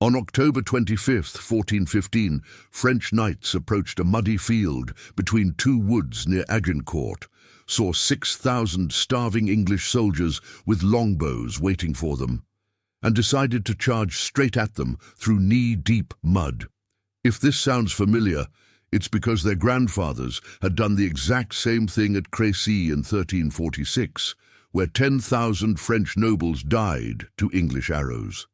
On October 25th, 1415, French knights approached a muddy field between two woods near Agincourt, saw 6,000 starving English soldiers with longbows waiting for them, and decided to charge straight at them through knee-deep mud. If this sounds familiar, it's because their grandfathers had done the exact same thing at Crécy in 1346, where 10,000 French nobles died to English arrows.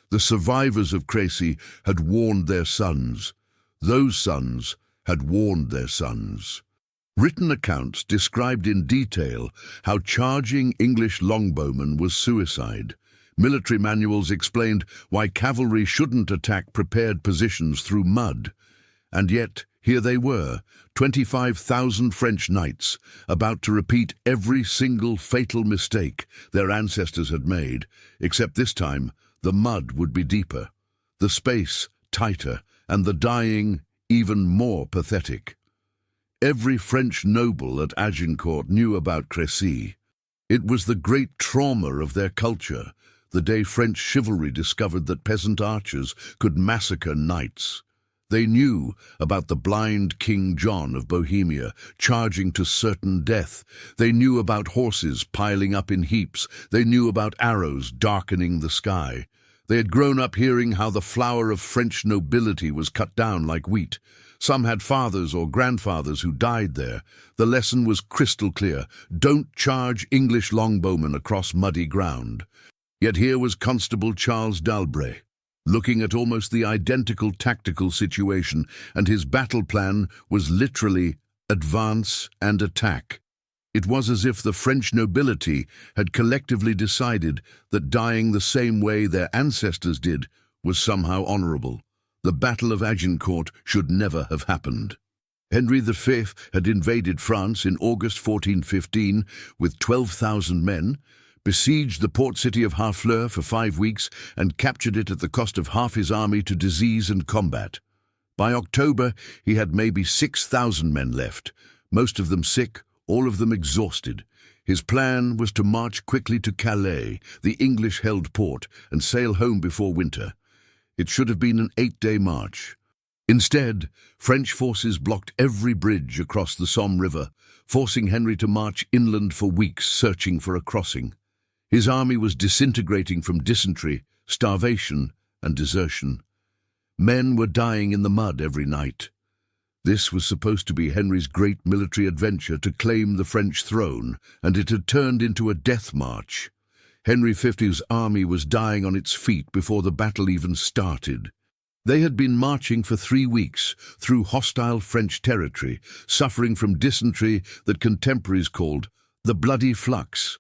The survivors of Crécy had warned their sons. Those sons had warned their sons. Written accounts described in detail how charging English longbowmen was suicide. Military manuals explained why cavalry shouldn't attack prepared positions through mud. And yet, here they were, 25,000 French knights, about to repeat every single fatal mistake their ancestors had made, except this time the mud would be deeper, the space tighter, and the dying even more pathetic. Every French noble at Agincourt knew about Crécy. It was the great trauma of their culture, the day French chivalry discovered that peasant archers could massacre knights. They knew about the blind King John of Bohemia charging to certain death. They knew about horses piling up in heaps. They knew about arrows darkening the sky. They had grown up hearing how the flower of French nobility was cut down like wheat. Some had fathers or grandfathers who died there. The lesson was crystal clear. Don't charge English longbowmen across muddy ground. Yet here was Constable Charles d'Albret, looking at almost the identical tactical situation, and his battle plan was literally advance and attack. It was as if the French nobility had collectively decided that dying the same way their ancestors did was somehow honorable. The Battle of Agincourt should never have happened. Henry V had invaded France in August 1415 with 12,000 men, besieged the port city of Harfleur for 5 weeks, and captured it at the cost of half his army to disease and combat. By October, he had maybe 6,000 men left, most of them sick, all of them exhausted. His plan was to march quickly to Calais, the English-held port, and sail home before winter. It should have been an 8-day march. Instead, French forces blocked every bridge across the Somme River, forcing Henry to march inland for weeks searching for a crossing. His army was disintegrating from dysentery, starvation, and desertion. Men were dying in the mud every night. This was supposed to be Henry's great military adventure to claim the French throne, and it had turned into a death march. Henry V's army was dying on its feet before the battle even started. They had been marching for 3 weeks through hostile French territory, suffering from dysentery that contemporaries called the bloody flux.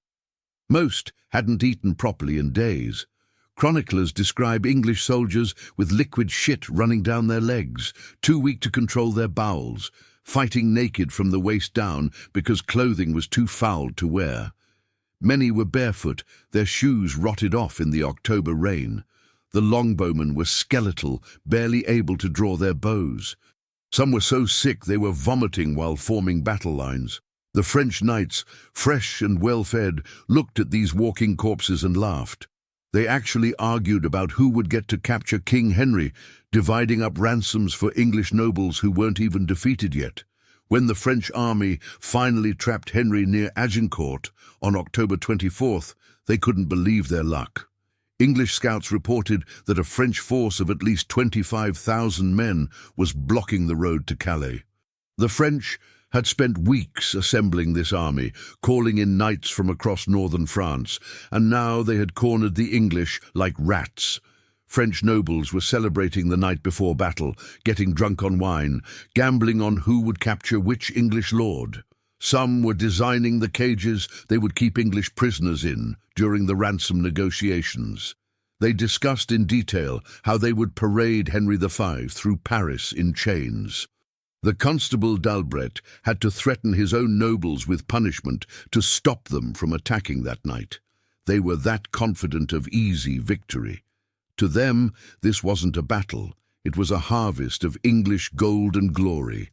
Most hadn't eaten properly in days. Chroniclers describe English soldiers with liquid shit running down their legs, too weak to control their bowels, fighting naked from the waist down because clothing was too foul to wear. Many were barefoot, their shoes rotted off in the October rain. The longbowmen were skeletal, barely able to draw their bows. Some were so sick they were vomiting while forming battle lines. The French knights, fresh and well-fed, looked at these walking corpses and laughed. They actually argued about who would get to capture King Henry, dividing up ransoms for English nobles who weren't even defeated yet. When the French army finally trapped Henry near Agincourt on October 24th, they couldn't believe their luck. English scouts reported that a French force of at least 25,000 men was blocking the road to Calais. The French had spent weeks assembling this army, calling in knights from across northern France, and now they had cornered the English like rats. French nobles were celebrating the night before battle, getting drunk on wine, gambling on who would capture which English lord. Some were designing the cages they would keep English prisoners in during the ransom negotiations. They discussed in detail how they would parade Henry V through Paris in chains. The Constable d'Albret had to threaten his own nobles with punishment to stop them from attacking that night. They were that confident of easy victory. To them, this wasn't a battle. It was a harvest of English gold and glory.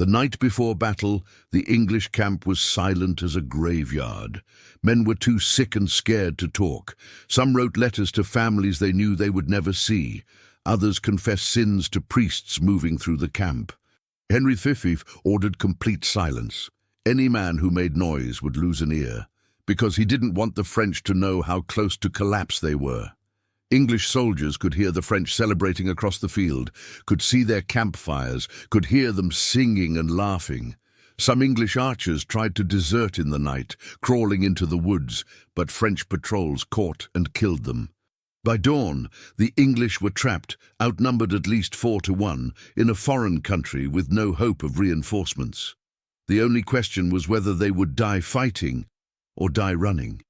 The night before battle, the English camp was silent as a graveyard. Men were too sick and scared to talk. Some wrote letters to families they knew they would never see. Others confessed sins to priests moving through the camp. Henry V ordered complete silence. Any man who made noise would lose an ear, because he didn't want the French to know how close to collapse they were. English soldiers could hear the French celebrating across the field, could see their campfires, could hear them singing and laughing. Some English archers tried to desert in the night, crawling into the woods, but French patrols caught and killed them. By dawn, the English were trapped, outnumbered at least 4-1, in a foreign country with no hope of reinforcements. The only question was whether they would die fighting or die running.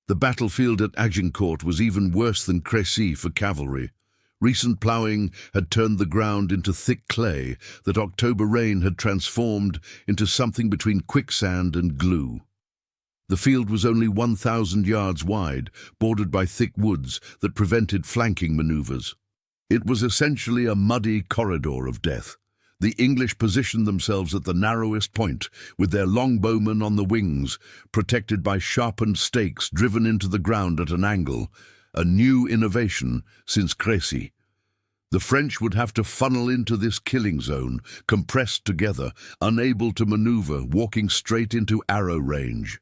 The battlefield at Agincourt was even worse than Crécy for cavalry. Recent ploughing had turned the ground into thick clay that October rain had transformed into something between quicksand and glue. The field was only 1,000 yards wide, bordered by thick woods that prevented flanking maneuvers. It was essentially a muddy corridor of death. The English positioned themselves at the narrowest point, with their longbowmen on the wings, protected by sharpened stakes driven into the ground at an angle, a new innovation since Crécy. The French would have to funnel into this killing zone, compressed together, unable to maneuver, walking straight into arrow range.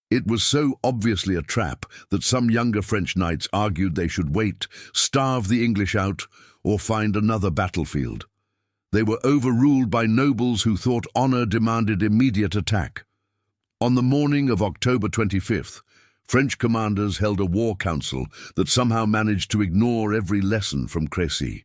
It was so obviously a trap that some younger French knights argued they should wait, starve the English out, or find another battlefield. They were overruled by nobles who thought honor demanded immediate attack. On the morning of October 25th, French commanders held a war council that somehow managed to ignore every lesson from Crécy.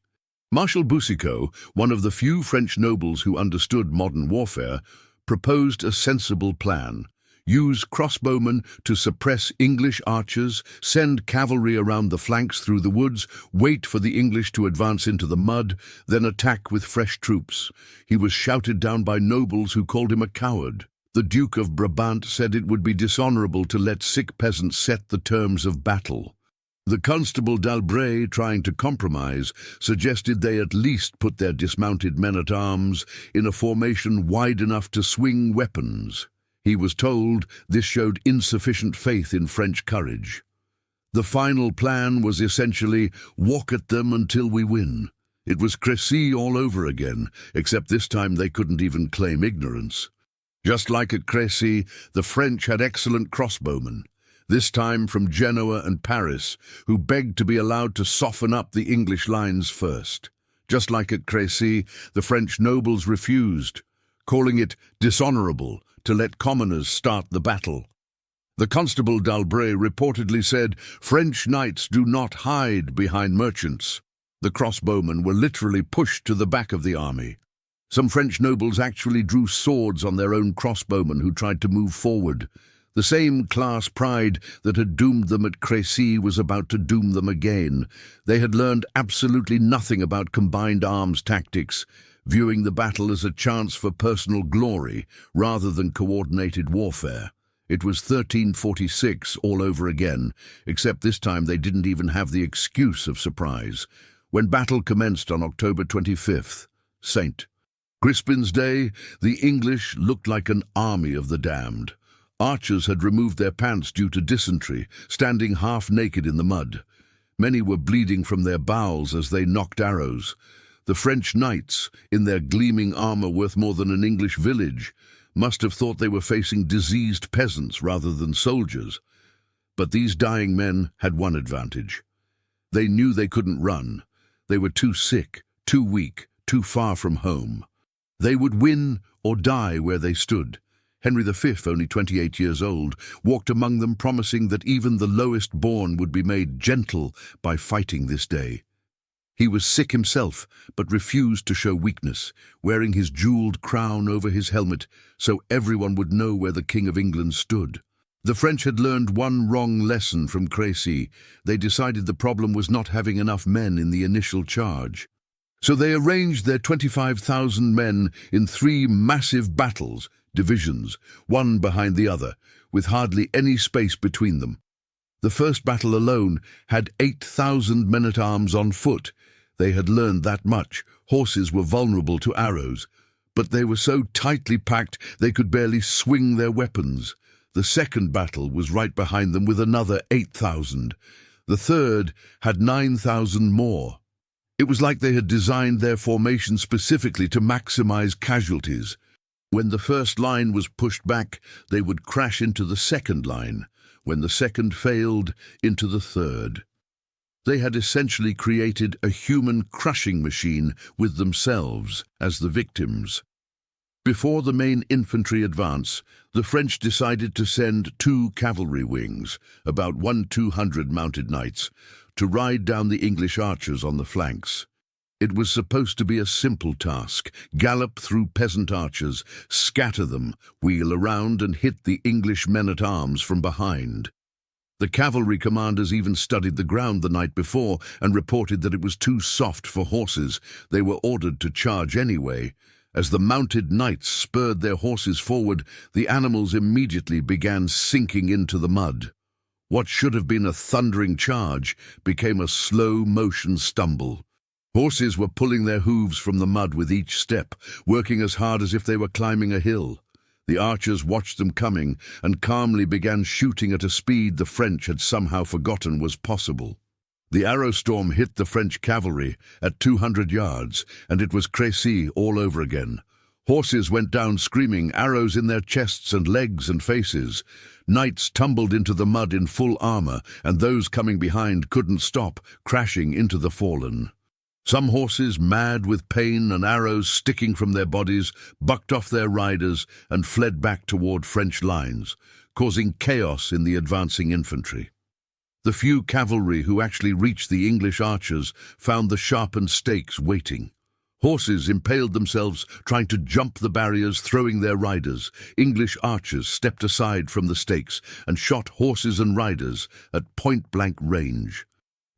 Marshal Boucicaut, one of the few French nobles who understood modern warfare, proposed a sensible plan. Use crossbowmen to suppress English archers, send cavalry around the flanks through the woods, wait for the English to advance into the mud, then attack with fresh troops. He was shouted down by nobles who called him a coward. The Duke of Brabant said it would be dishonorable to let sick peasants set the terms of battle. The Constable d'Albret, trying to compromise, suggested they at least put their dismounted men-at-arms in a formation wide enough to swing weapons. He was told this showed insufficient faith in French courage. The final plan was essentially, walk at them until we win. It was Crécy all over again, except this time they couldn't even claim ignorance. Just like at Crécy, the French had excellent crossbowmen, this time from Genoa and Paris, who begged to be allowed to soften up the English lines first. Just like at Crécy, the French nobles refused, calling it dishonorable to let commoners start the battle. The Constable d'Albret reportedly said, "French knights do not hide behind merchants." The crossbowmen were literally pushed to the back of the army. Some French nobles actually drew swords on their own crossbowmen who tried to move forward. The same class pride that had doomed them at Crécy was about to doom them again. They had learned absolutely nothing about combined arms tactics, viewing the battle as a chance for personal glory rather than coordinated warfare. It was 1346 all over again, except this time they didn't even have the excuse of surprise. When battle commenced on October 25th, St. Crispin's Day, the English looked like an army of the damned. Archers had removed their pants due to dysentery, standing half naked in the mud. Many were bleeding from their bowels as they nocked arrows. The French knights, in their gleaming armor worth more than an English village, must have thought they were facing diseased peasants rather than soldiers. But these dying men had one advantage. They knew they couldn't run. They were too sick, too weak, too far from home. They would win or die where they stood. Henry V, only 28 years old, walked among them promising that even the lowest born would be made gentle by fighting this day. He was sick himself, but refused to show weakness, wearing his jeweled crown over his helmet so everyone would know where the King of England stood. The French had learned one wrong lesson from Crécy. They decided the problem was not having enough men in the initial charge. So they arranged their 25,000 men in 3 massive battles, divisions, one behind the other, with hardly any space between them. The first battle alone had 8,000 men-at-arms on foot. They had learned that much. Horses were vulnerable to arrows, but they were so tightly packed they could barely swing their weapons. The second battle was right behind them with another 8,000. The third had 9,000 more. It It was like they had designed their formation specifically to maximize casualties. When the first line was pushed back, they would crash into the second line. When the second failed, into the third. They had essentially created a human crushing machine with themselves as the victims. Before the main infantry advance, the French decided to send 2 cavalry wings, about 200 mounted knights, to ride down the English archers on the flanks. It was supposed to be a simple task: gallop through peasant archers, scatter them, wheel around and hit the English men-at-arms from behind. The cavalry commanders even studied the ground the night before and reported that it was too soft for horses. They were ordered to charge anyway. As the mounted knights spurred their horses forward, the animals immediately began sinking into the mud. What should have been a thundering charge became a slow-motion stumble. Horses were pulling their hooves from the mud with each step, working as hard as if they were climbing a hill. The archers watched them coming and calmly began shooting at a speed the French had somehow forgotten was possible. The arrow storm hit the French cavalry at 200 yards, and it was Crécy all over again. Horses went down screaming, arrows in their chests and legs and faces. Knights tumbled into the mud in full armor, and those coming behind couldn't stop, crashing into the fallen. Some horses, mad with pain and arrows sticking from their bodies, bucked off their riders and fled back toward French lines, causing chaos in the advancing infantry. The few cavalry who actually reached the English archers found the sharpened stakes waiting. Horses impaled themselves, trying to jump the barriers, throwing their riders. English archers stepped aside from the stakes and shot horses and riders at point-blank range.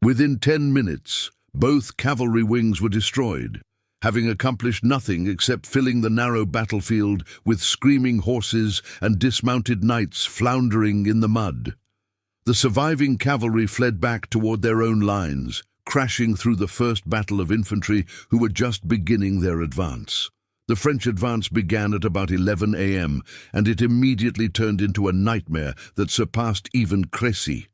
Within 10 minutes, both cavalry wings were destroyed, having accomplished nothing except filling the narrow battlefield with screaming horses and dismounted knights floundering in the mud. The surviving cavalry fled back toward their own lines, crashing through the first battle of infantry who were just beginning their advance. The French advance began at about 11 a.m., and it immediately turned into a nightmare that surpassed even Crécy.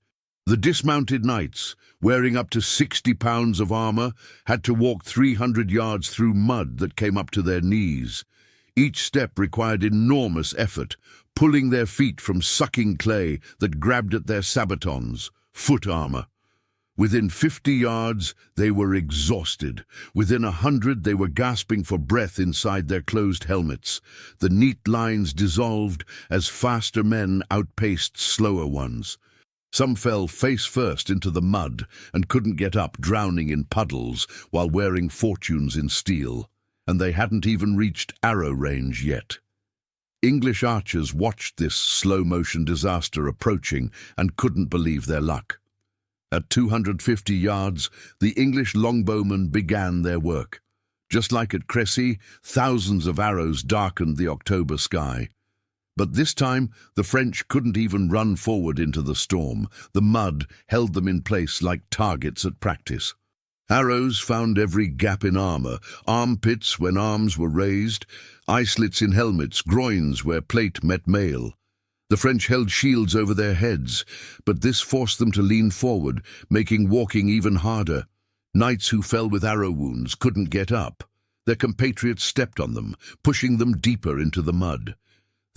The dismounted knights, wearing up to 60 pounds of armor, had to walk 300 yards through mud that came up to their knees. Each step required enormous effort, pulling their feet from sucking clay that grabbed at their sabatons, foot armor. Within 50 yards, they were exhausted. Within 100, they were gasping for breath inside their closed helmets. The neat lines dissolved as faster men outpaced slower ones. Some fell face first into the mud and couldn't get up, drowning in puddles while wearing fortunes in steel. And they hadn't even reached arrow range yet. English archers watched this slow-motion disaster approaching and couldn't believe their luck. At 250 yards, the English longbowmen began their work. Just like at Crécy, thousands of arrows darkened the October sky. But this time, the French couldn't even run forward into the storm. The mud held them in place like targets at practice. Arrows found every gap in armor, armpits when arms were raised, eye slits in helmets, groins where plate met mail. The French held shields over their heads, but this forced them to lean forward, making walking even harder. Knights who fell with arrow wounds couldn't get up. Their compatriots stepped on them, pushing them deeper into the mud.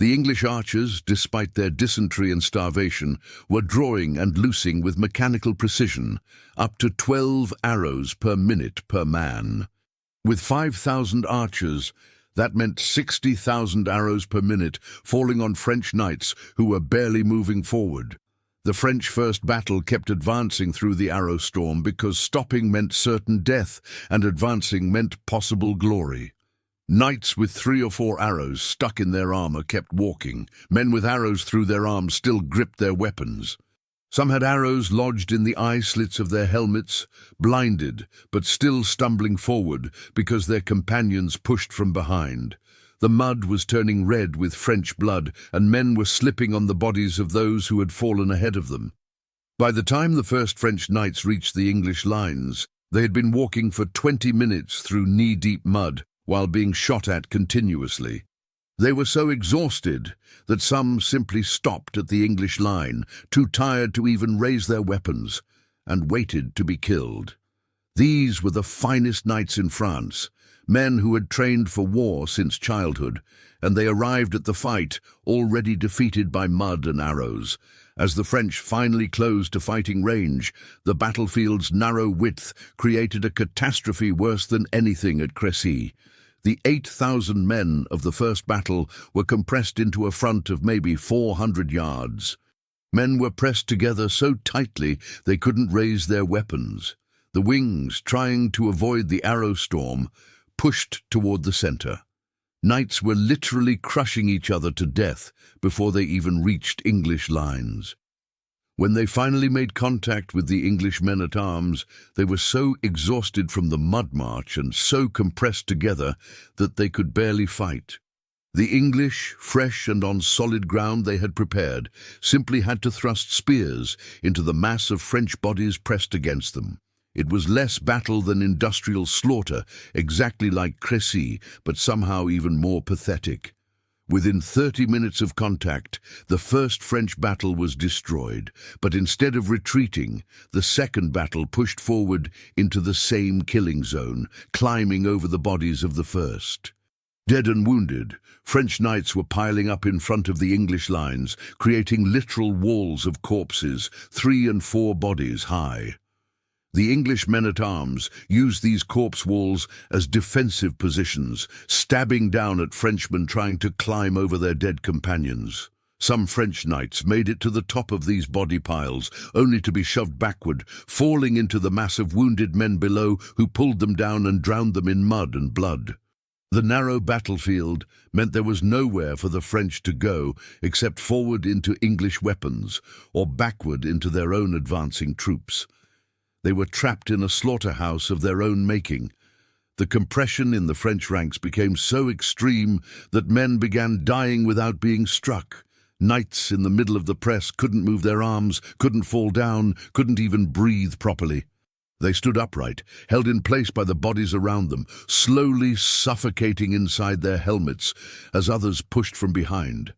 The English archers, despite their dysentery and starvation, were drawing and loosing with mechanical precision, up to 12 arrows per minute per man. With 5,000 archers, that meant 60,000 arrows per minute falling on French knights who were barely moving forward. The French first battle kept advancing through the arrow storm because stopping meant certain death and advancing meant possible glory. Knights with 3 or 4 arrows stuck in their armor kept walking. Men with arrows through their arms still gripped their weapons. Some had arrows lodged in the eye slits of their helmets, blinded, but still stumbling forward because their companions pushed from behind. The mud was turning red with French blood, and men were slipping on the bodies of those who had fallen ahead of them. By the time the first French knights reached the English lines, they had been walking for 20 minutes through knee-deep mud, while being shot at continuously. They were so exhausted that some simply stopped at the English line, too tired to even raise their weapons, and waited to be killed. These were the finest knights in France, men who had trained for war since childhood, and they arrived at the fight already defeated by mud and arrows. As the French finally closed to fighting range, the battlefield's narrow width created a catastrophe worse than anything at Crécy. The 8,000 men of the first battle were compressed into a front of maybe 400 yards. Men were pressed together so tightly they couldn't raise their weapons. The wings, trying to avoid the arrow storm, pushed toward the center. Knights were literally crushing each other to death before they even reached English lines. When they finally made contact with the English men-at-arms, they were so exhausted from the mud march and so compressed together that they could barely fight. The English, fresh and on solid ground they had prepared, simply had to thrust spears into the mass of French bodies pressed against them. It was less battle than industrial slaughter, exactly like Crécy, but somehow even more pathetic. Within 30 minutes of contact, the first French battle was destroyed, but instead of retreating, the second battle pushed forward into the same killing zone, climbing over the bodies of the first. Dead and wounded, French knights were piling up in front of the English lines, creating literal walls of corpses, 3 and 4 bodies high. The English men-at-arms used these corpse walls as defensive positions, stabbing down at Frenchmen trying to climb over their dead companions. Some French knights made it to the top of these body piles, only to be shoved backward, falling into the mass of wounded men below who pulled them down and drowned them in mud and blood. The narrow battlefield meant there was nowhere for the French to go except forward into English weapons or backward into their own advancing troops. They were trapped in a slaughterhouse of their own making. The compression in the French ranks became so extreme that men began dying without being struck. Knights in the middle of the press couldn't move their arms, couldn't fall down, couldn't even breathe properly. They stood upright, held in place by the bodies around them, slowly suffocating inside their helmets as others pushed from behind.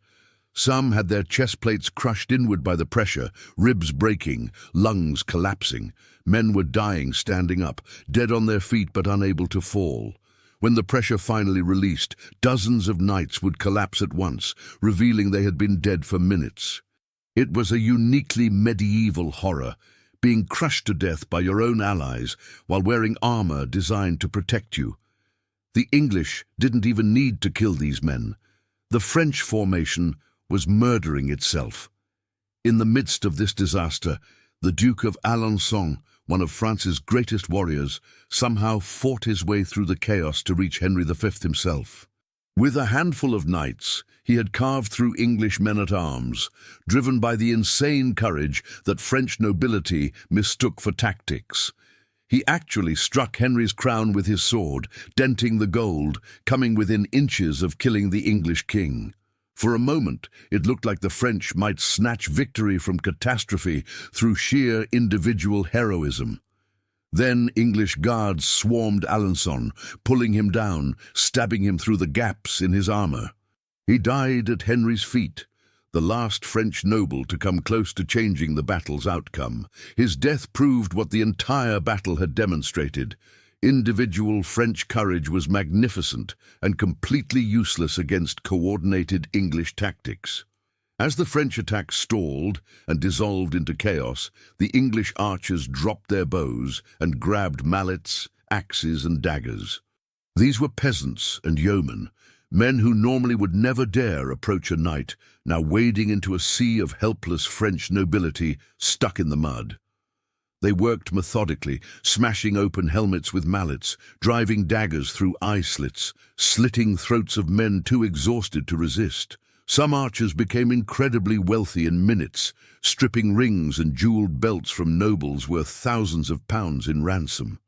Some had their chest plates crushed inward by the pressure, ribs breaking, lungs collapsing. Men were dying standing up, dead on their feet but unable to fall. When the pressure finally released, dozens of knights would collapse at once, revealing they had been dead for minutes. It was a uniquely medieval horror, being crushed to death by your own allies while wearing armor designed to protect you. The English didn't even need to kill these men. The French formation was murdering itself. In the midst of this disaster, the Duke of Alençon, one of France's greatest warriors, somehow fought his way through the chaos to reach Henry V himself. With a handful of knights, he had carved through English men-at-arms, driven by the insane courage that French nobility mistook for tactics. He actually struck Henry's crown with his sword, denting the gold, coming within inches of killing the English king. For a moment, it looked like the French might snatch victory from catastrophe through sheer individual heroism. Then English guards swarmed Alençon, pulling him down, stabbing him through the gaps in his armor. He died at Henry's feet, the last French noble to come close to changing the battle's outcome. His death proved what the entire battle had demonstrated. Individual French courage was magnificent and completely useless against coordinated English tactics. As the French attack stalled and dissolved into chaos, the English archers dropped their bows and grabbed mallets, axes, and daggers. These were peasants and yeomen, men who normally would never dare approach a knight, now wading into a sea of helpless French nobility stuck in the mud. They worked methodically, smashing open helmets with mallets, driving daggers through eye slits, slitting throats of men too exhausted to resist. Some archers became incredibly wealthy in minutes, stripping rings and jeweled belts from nobles worth thousands of pounds in ransom.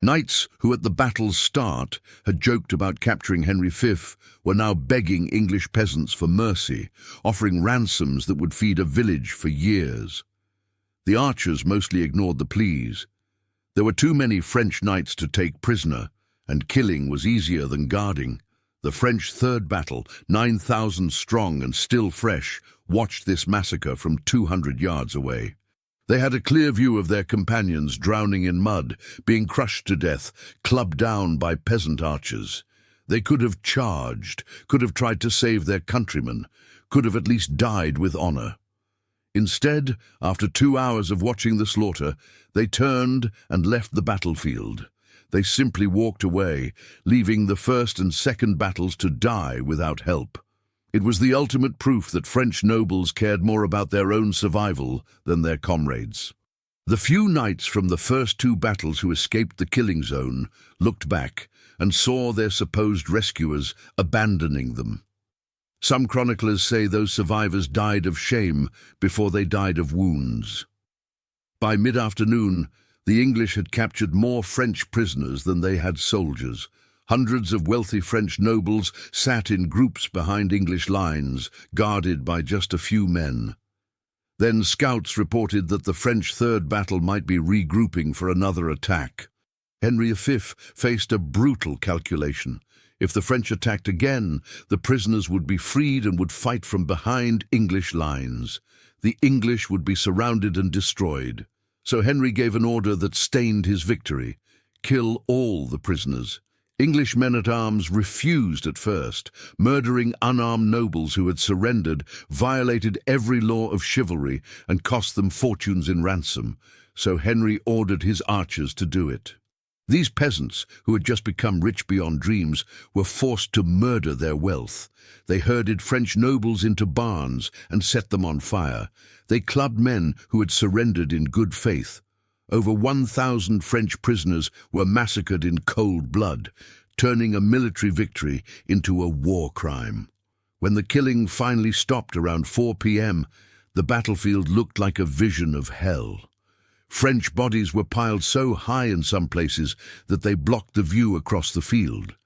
Knights who at the battle's start had joked about capturing Henry V were now begging English peasants for mercy, offering ransoms that would feed a village for years. The archers mostly ignored the pleas. There were too many French knights to take prisoner, and killing was easier than guarding. The French third battle, 9,000 strong and still fresh, watched this massacre from 200 yards away. They had a clear view of their companions drowning in mud, being crushed to death, clubbed down by peasant archers. They could have charged, could have tried to save their countrymen, could have at least died with honor. Instead, after 2 hours of watching the slaughter, they turned and left the battlefield. They simply walked away, leaving the first and second battles to die without help. It was the ultimate proof that French nobles cared more about their own survival than their comrades. The few knights from the first 2 battles who escaped the killing zone looked back and saw their supposed rescuers abandoning them. Some chroniclers say those survivors died of shame before they died of wounds. By mid-afternoon, the English had captured more French prisoners than they had soldiers. Hundreds of wealthy French nobles sat in groups behind English lines, guarded by just a few men. Then scouts reported that the French third battle might be regrouping for another attack. Henry V faced a brutal calculation. If the French attacked again, the prisoners would be freed and would fight from behind English lines. The English would be surrounded and destroyed. So Henry gave an order that stained his victory: kill all the prisoners. English men-at-arms refused at first, murdering unarmed nobles who had surrendered, violated every law of chivalry, and cost them fortunes in ransom. So Henry ordered his archers to do it. These peasants, who had just become rich beyond dreams, were forced to murder their wealth. They herded French nobles into barns and set them on fire. They clubbed men who had surrendered in good faith. Over 1,000 French prisoners were massacred in cold blood, turning a military victory into a war crime. When the killing finally stopped around 4 p.m., the battlefield looked like a vision of hell. French bodies were piled so high in some places that they blocked the view across the field.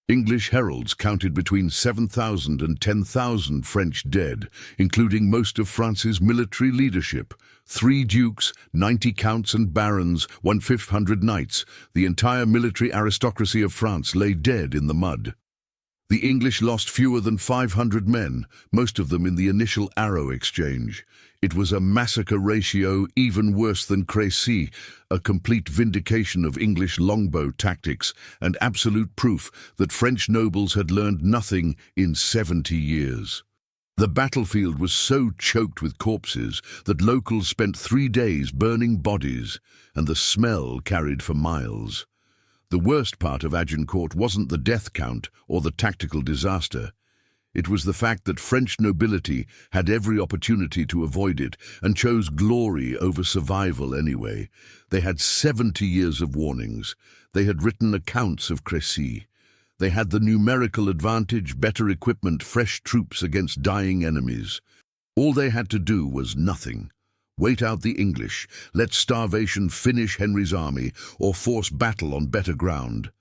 English heralds counted between 7,000 and 10,000 French dead, including most of France's military leadership: 3 dukes, 90 counts and barons, 1,500 knights. The entire military aristocracy of France lay dead in the mud. The English lost fewer than 500 men, most of them in the initial arrow exchange. It was a massacre ratio even worse than Crécy, a complete vindication of English longbow tactics and absolute proof that French nobles had learned nothing in 70 years. The battlefield was so choked with corpses that locals spent 3 days burning bodies, and the smell carried for miles. The worst part of Agincourt wasn't the death count or the tactical disaster. It was the fact that French nobility had every opportunity to avoid it and chose glory over survival anyway. They had 70 years of warnings. They had written accounts of Crécy. They had the numerical advantage, better equipment, fresh troops against dying enemies. All they had to do was nothing. Wait out the English, let starvation finish Henry's army, or force battle on better ground.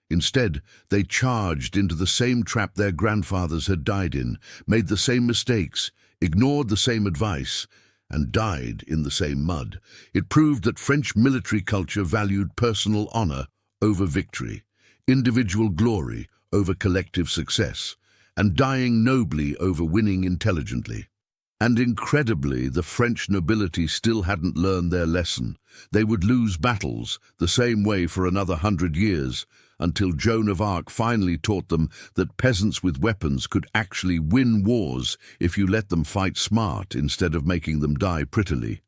Instead, they charged into the same trap their grandfathers had died in, made the same mistakes, ignored the same advice, and died in the same mud. It proved that French military culture valued personal honor over victory, individual glory over collective success, and dying nobly over winning intelligently. And incredibly, the French nobility still hadn't learned their lesson. They would lose battles the same way for another 100 years, until Joan of Arc finally taught them that peasants with weapons could actually win wars if you let them fight smart instead of making them die prettily.